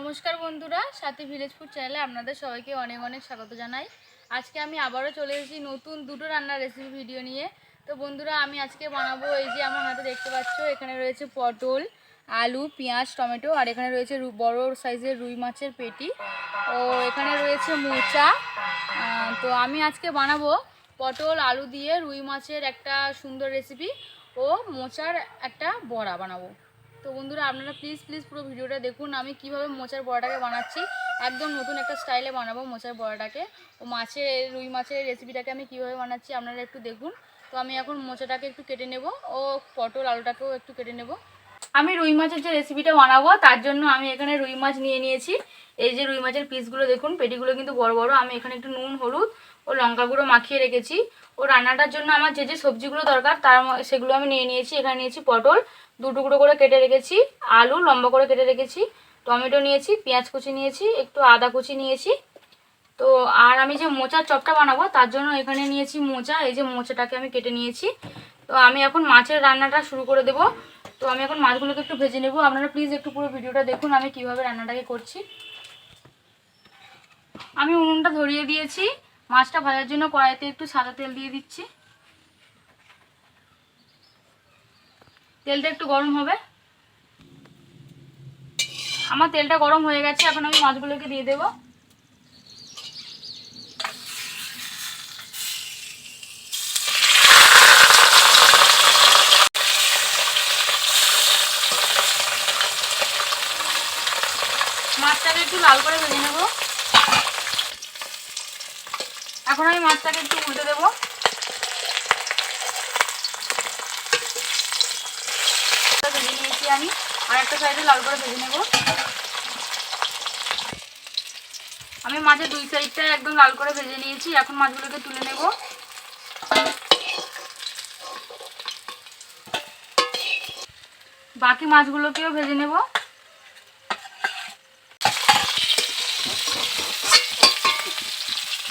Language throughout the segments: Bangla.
নমস্কার বন্ধুরা, সাথী ভিলেজ ফুড চ্যানেলে আপনাদের সবাইকে অনেক অনেক স্বাগত জানাই। আজকে আমি আবারও চলে এসেছি নতুন দুটো রান্নার রেসিপি ভিডিও নিয়ে। তো বন্ধুরা, আমি আজকে বানাবো, এই যে আমার হাতে দেখতে পাচ্ছ, এখানে রয়েছে পটল, আলু, পেঁয়াজ, টমেটো, আর এখানে রয়েছে বড় সাইজের রুই মাছের পেটি, ও এখানে রয়েছে মোচা। তো আমি আজকে বানাবো পটল আলু দিয়ে রুই মাছের একটা সুন্দর রেসিপি ও মোচার একটা বড়া বানাবো। তো বন্ধুরা, আপনারা প্লিজ পুরো ভিডিওটা দেখুন আমি কিভাবে মোচার বড়াটাকে বানাচ্ছি। একদম নতুন একটা স্টাইলে বানাবো মোচার বড়াটাকে, ও রুই মাছের রেসিপিটাকে আমি কিভাবে বানাচ্ছি আপনারা একটু দেখুন। তো আমি এখন মোচাটাকে একটু কেটে নেব ও পটল আলুটাকেও একটু কেটে নেব। আমি রুই মাছের যে রেসিপিটা বানাবো তার জন্য আমি এখানে রুই মাছ নিয়ে নিয়েছি। এই যে রুই মাছের পিসগুলো দেখুন, পেটিগুলো কিন্তু বড় বড়। আমি এখানে একটু নুন, হলুদ ও লঙ্কা গুঁড়ো মাখিয়ে রেখেছি। ও রান্নাটার জন্য আমার যে যে সবজিগুলো দরকার সেগুলো আমি নিয়ে নিয়েছি। এখানে নিয়েছি পটল দু টুকরো করে কেটে রেখেছি, আলু লম্বা করে কেটে রেখেছি, টমেটো নিয়েছি, পেঁয়াজ কুচি নিয়েছি, একটু আদা কুচি নিয়েছি। তো আর আমি যে মোচার চপটা বানাবো তার জন্য এখানে নিয়েছি মোচা। এই যে মোচাটাকে আমি কেটে নিয়েছি। তো আমি এখন মাছের রান্নাটা শুরু করে দেব। তো আমি এখন মাছগুলোকে একটু ভেজে নেব। আপনারা প্লিজ একটু পুরো ভিডিওটা দেখুন আমি কিভাবে রান্নাটাকে করছি। আমি উনুনটা ধরিয়ে দিয়েছি। মাছটা ভাজার জন্য কড়াইতে একটু সাদা তেল দিয়ে দিচ্ছি। তেলটা একটু গরম হবে। আমার তেলটা গরম হয়ে গেছে, এখন আমি মাছগুলোকে দিয়ে দেব। মাছটাকে একটু লাল করে ভেজে নেব। এখন আমি মাছটাকে একটু উল্টে দেবো। ভেজে নিয়েছি আমি, আর একটা সাইডে লাল করে ভেজে নেব। আমি মাছের দুই সাইডটা একদম লাল করে ভেজে নিয়েছি। এখন মাছগুলোকে তুলে নেব। বাকি মাছগুলোকেও ভেজে নেব।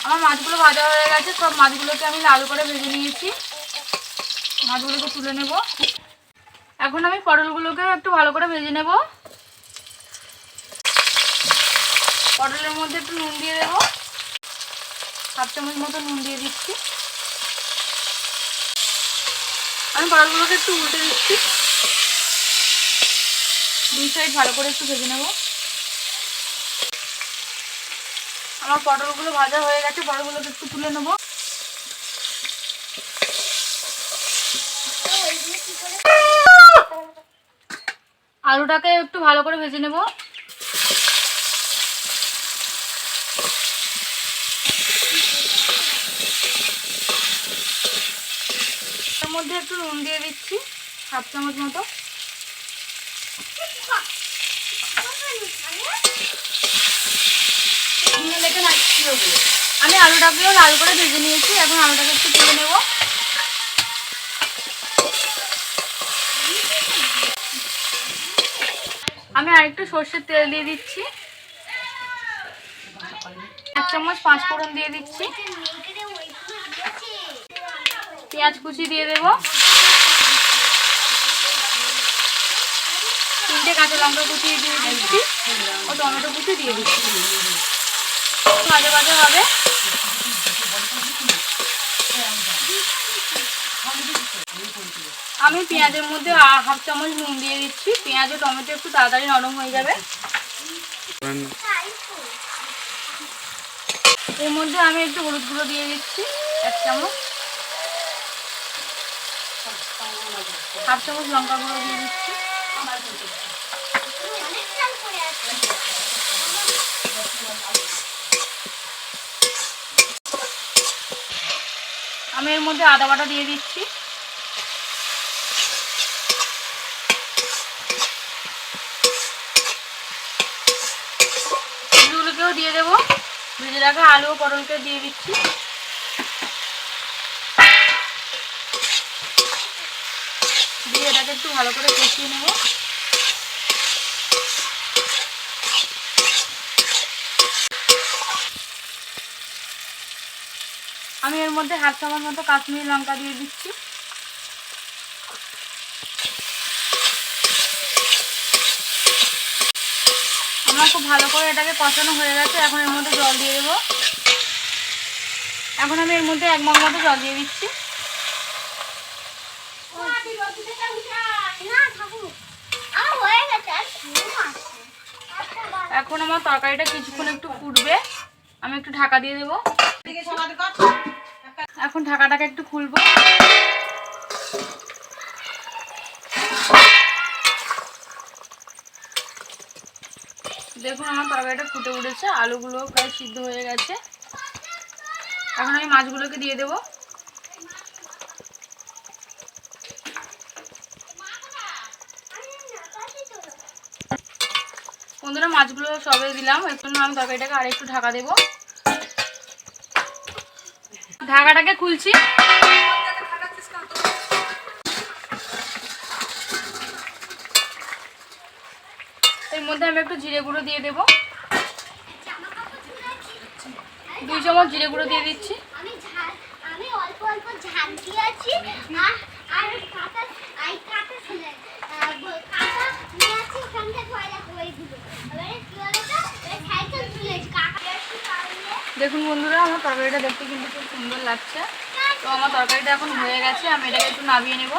আমার মাছগুলো ভাজা হয়ে গেছে। সব মাছগুলোকে আমি লাল করে ভেজে নিয়েছি। মাছগুলোকে তুলে নেব। এখন আমি পটলগুলোকে একটু ভালো করে ভেজে নেব। পটলের মধ্যে একটু নুন দিয়ে দেবো, 1/2 চামচ মতো নুন দিয়ে দিচ্ছি। আমি পটলগুলোকে একটু উল্টে দিচ্ছি। দুই সাইড ভালো করে একটু ভেজে নেব। আমার পটলগুলো ভাজা হয়ে গেছে। পটলগুলোকে একটু তুলে নেব। আলুটাকে একটু ভালো করে ভেজে নেব। এর মধ্যে একটু নুন দিয়ে দিচ্ছি, 1/2 চামচ মতো। আমি আলুটাকেও লাল করে ভেজে নিয়েছি। এখন আলুটাকে একটু তুলে নেব। আমি আরেকটু সর্ষের তেল দিয়ে দিচ্ছি। 1 চামচ 5 ফোড়ন দিয়ে দিচ্ছি। পেঁয়াজ কুচি দিয়ে দেব। 3টে কাঁচা লঙ্কা কুচি দিয়ে দিচ্ছি ও টমেটো কুচি দিয়ে দিচ্ছি। ভাজা ভাজা হবে। আমি পেঁয়াজের মধ্যে 1/2 চামচ নুন দিয়ে দিচ্ছি। পেঁয়াজ ও টমেটো একটু তাড়াতাড়ি নরম হয়ে যাবে। এর মধ্যে আমি একটু হলুদ গুঁড়ো দিয়ে দিচ্ছি, 1 চামচ। 1/2 চামচ লঙ্কা গুঁড়ো দিয়ে দিচ্ছি। আমি এর মধ্যে আদা বাটা দিয়ে দিচ্ছি। এগুলোকেও দিয়ে দেবো। ভেজে রাখা আলু ও পটলকে দিয়ে দিচ্ছি। দিয়ে এটাকে একটু ভালো করে কষিয়ে নেব। আমি এর মধ্যে 1/2 চামচ মতো কাশ্মীরি লঙ্কা দিয়ে দিচ্ছি। আমার আমার খুব ভালো করে এটাকে কষানো হয়ে গেছে। এখন এর মধ্যে জল দিয়ে দেবো। এখন আমি এর মধ্যে 1 মগ মতো জল দিয়ে দিচ্ছি। এখন আমার তরকারিটা কিছুক্ষণ একটু ফুটবে, আমি একটু ঢাকা দিয়ে দেবো। এখন ঢাকাটাকে একটু খুলবো। দেখুন আমার তরকারিটা ফুটে উঠেছে, আলুগুলো প্রায় সিদ্ধ হয়ে গেছে। এখন আমি মাছগুলোকে দিয়ে দেবো। বন্ধুরা মাছগুলো সবে দিলাম, এর জন্য আমি তরকারিটাকে আর একটু ঢাকা দেবো। ঢাকাটাকে খুলছি। এর মধ্যে আমি একটু জিরে গুঁড়ো দিয়ে দেবো। 2 চামচ জিরে গুঁড়ো দিয়ে দিচ্ছি। দেখুন বন্ধুরা আমার তরকারিটা দেখতে কিন্তু খুব সুন্দর লাগছে। তো আমার তরকারিটা এখন হয়ে গেছে, আমি এটাকে একটু নামিয়ে নেব।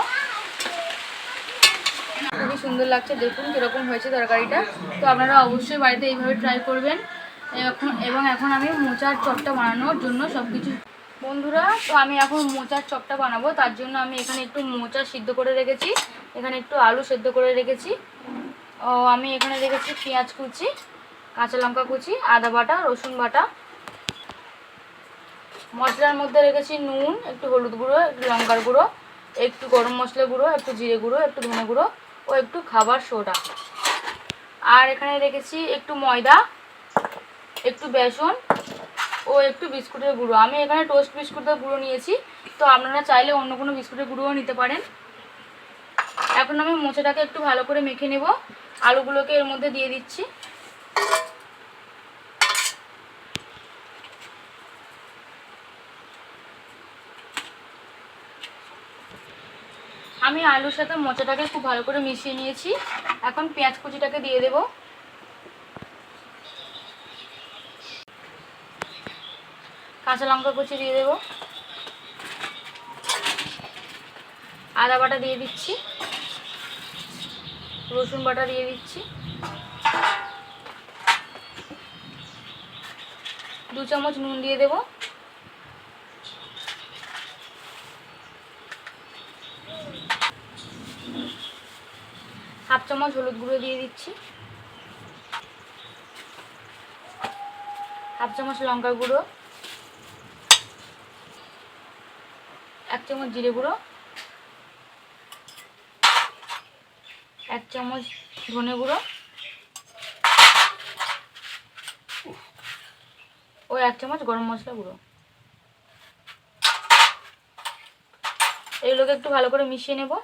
খুবই সুন্দর লাগছে, দেখুন কীরকম হয়েছে তরকারিটা। তো আপনারা অবশ্যই বাড়িতে এইভাবে ট্রাই করবেন। এবং এখন আমি মোচার চপটা বানানোর জন্য সব কিছু বন্ধুরা, তো আমি এখন মোচার চপটা বানাবো। তার জন্য আমি এখানে একটু মোচা সিদ্ধ করে রেখেছি, এখানে একটু আলু সেদ্ধ করে রেখেছি, ও আমি এখানে রেখেছি পেঁয়াজ কুচি, কাঁচা লঙ্কা কুচি, আদা বাটা, রসুন বাটা। মশলার মধ্যে রেখেছি নুন, একটু হলুদ গুঁড়ো, একটু লঙ্কার গুঁড়ো, একটু গরম মশলা গুঁড়ো, একটু জিরে গুঁড়ো, একটু ধনে গুঁড়ো ও একটু খাবার সোডা। আর এখানে রেখেছি একটু ময়দা, একটু বেসন ও একটু বিস্কুটের গুঁড়ো। আমি এখানে টোস্ট বিস্কুটের গুঁড়ো নিয়েছি, তো আপনারা চাইলে অন্য কোনো বিস্কুটের গুঁড়োও নিতে পারেন। এখন আমি মোচাটাকে একটু ভালো করে মেখে নেব। আলুগুলোকে এর মধ্যে দিয়ে দিচ্ছি। আমি আলুর সাথে মোচাটাকে খুব ভালো করে মিশিয়ে নিয়েছি। এখন পেঁয়াজ কুচিটাকে দিয়ে দেব। কাঁচা লঙ্কা কুচি দিয়ে দেব, আদা বাটা দিয়ে দিচ্ছি, রসুন বাটা দিয়ে দিচ্ছি, 2 চামচ নুন দিয়ে দেব, হাফ চামচ হলুদ গুঁড়ো দিয়ে দিচ্ছি, হাফ চামচ লঙ্কার গুঁড়ো, 1 চামচ জিরে গুঁড়ো, 1 চামচ ধনে গুঁড়ো ও 1 চামচ গরম মশলা গুঁড়ো। এগুলোকে একটু ভালো করে মিশিয়ে নেব।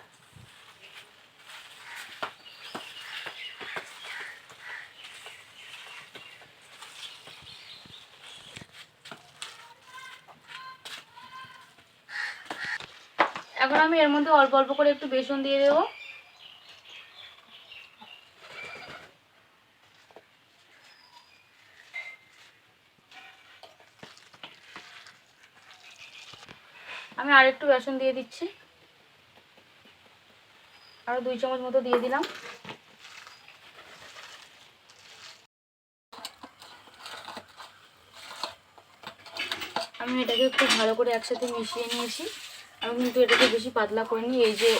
এখন আমি এর মধ্যে অল্প অল্প করে একটু বেসন দিয়ে দেব। আমি আর একটু বেসন দিয়ে দিচ্ছি, আরও 2 চামচ মতো দিয়ে দিলাম। আমি এটাকে একটু ভালো করে একসাথে মিশিয়ে নিয়েছি। আমি কিন্তু এটাকে বেশি পাতলা করিনি, এই যে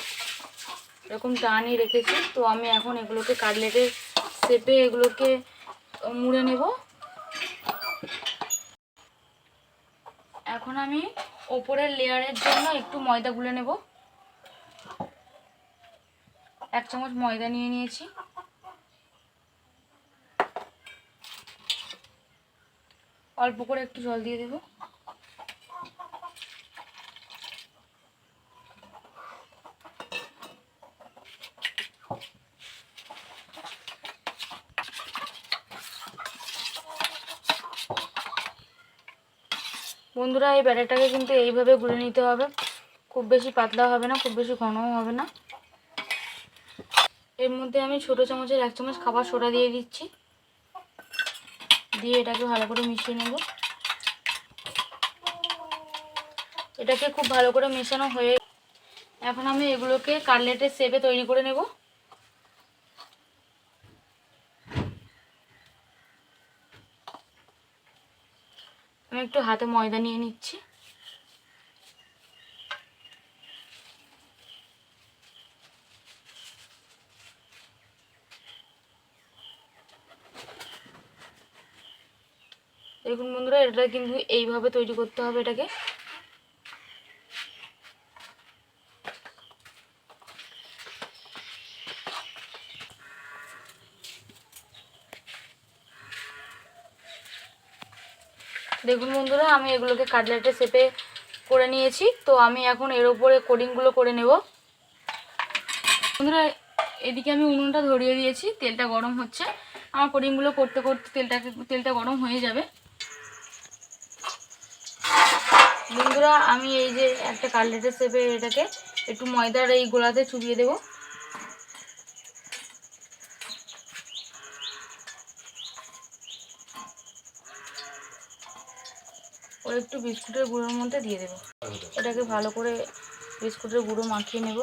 এরকম টানই রেখেছি। তো আমি এখন এগুলোকে কাটলেটের শেপে এগুলোকে মুড়ে নেব। এখন আমি ওপরের লেয়ারের জন্য একটু ময়দা গুলে নেব। 1 চামচ ময়দা নিয়ে নিয়েছি। অল্প করে একটু জল দিয়ে দেব। বন্ধুরা এই ব্যাটারটাকে কিন্তু এইভাবে গুলে নিতে হবে, খুব বেশি পাতলা হবে না, খুব বেশি ঘনও হবে না। এর মধ্যে আমি ছোটো চামচের 1 চামচ খাবার সোডা দিয়ে দিচ্ছি। দিয়ে এটাকে ভালো করে মিশিয়ে নেব। এটাকে খুব ভালো করে মেশানো হয়ে এখন আমি এগুলোকে কাটলেটের শেপে তৈরি করে নেব। আমি একটু হাতে ময়দা নিয়ে নিচ্ছি। দেখুন বন্ধুরা, এটা কিন্তু এইভাবে তৈরি করতে হবে এটাকে। দেখুন বন্ধুরা, আমি এগুলোকে কাটলেটের শেপে করে নিয়েছি। তো আমি এখন এর উপরে কোডিংগুলো করে নেব। বন্ধুরা, এদিকে আমি উনুনটা ধরিয়ে দিয়েছি, তেলটা গরম হচ্ছে। আমার কোডিংগুলো করতে করতে তেলটা গরম হয়ে যাবে। বন্ধুরা, আমি এই যে একটা কাটলেটের শেপে এটাকে একটু ময়দার এই গোলাতে চুবিয়ে দেব। ও একটু বিস্কুটের গুঁড়োর মধ্যে দিয়ে দেব। এটাকে ভালো করে বিস্কুটের গুঁড়ো মাখিয়ে নেব।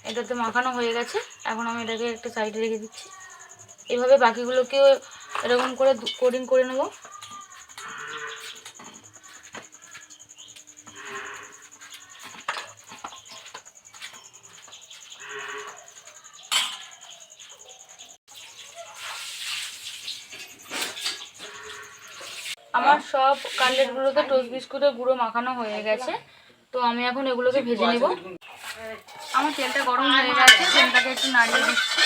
এটাতে মাখানো হয়ে গেছে। এখন আমি এটাকে একটা সাইডে রেখে দিচ্ছি। এভাবে বাকিগুলোকেও এরকম করে কোডিং করে নেব। আমার সব কাটলেটগুলোতে টোস্ট বিস্কুটের গুঁড়ো মাখানো হয়ে গেছে। তো আমি এখন এগুলোকে ভেজে নেব। আমার তেলটা গরম হয়ে গেছে, তেলটাকে একটু নাড়িয়ে দিচ্ছি।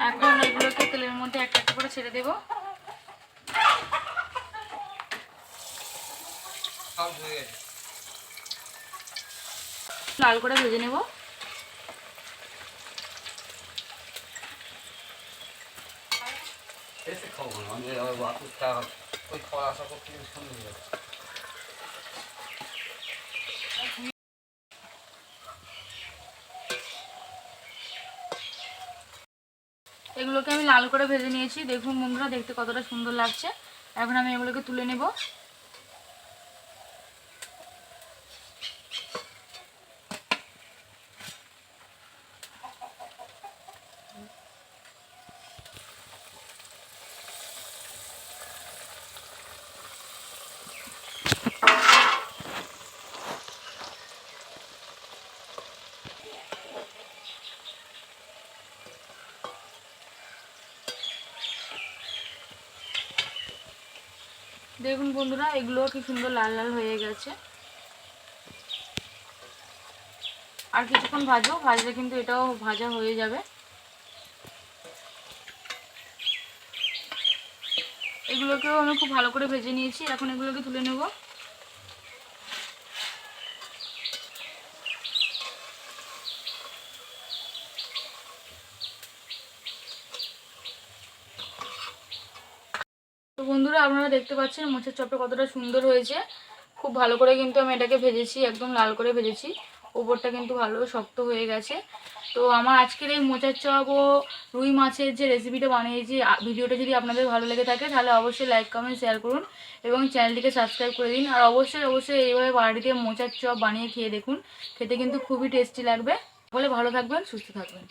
এখন এগুলোকে তেলের মধ্যে একটা একটা করে ছেড়ে দেব। লাল করে ভেজে নেব। এগুলোকে আমি লাল করে ভেজে নিয়েছি। দেখুন বন্ধুরা, দেখতে কতটা সুন্দর লাগছে। এখন আমি এগুলোকে তুলে নেব। দেখুন বন্ধুরা, এগুলো কি সুন্দর লাল লাল হয়ে গেছে। আর কিছুক্ষণ ভাজলে কিন্তু এটাও ভাজা হয়ে যাবে। এগুলোকেও আমি খুব ভালো করে ভেজে নিয়েছি। এখন এগুলোকে তুলে নেব। তো বন্ধুরা, আপনারা দেখতে পাচ্ছেন মোচার চপটা কতটা সুন্দর হয়েছে। খুব ভালো করে কিন্তু আমি এটাকে ভেজেছি, একদম লাল করে ভেজেছি। ওপরটা কিন্তু ভালো শক্ত হয়ে গেছে। তো আমার আজকের এই মোচার চপ ও রুই মাছের যে রেসিপিটা বানিয়েছি, ভিডিওটা যদি আপনাদের ভালো লেগে থাকে তাহলে অবশ্যই লাইক কমেন্ট শেয়ার করুন এবং চ্যানেলটিকে সাবস্ক্রাইব করে দিন। আর অবশ্যই এইভাবে বাড়িতে মোচার চপ বানিয়ে খেয়ে দেখুন। খেতে কিন্তু খুবই টেস্টি লাগবে। বলে ভালো থাকবেন, সুস্থ থাকবেন।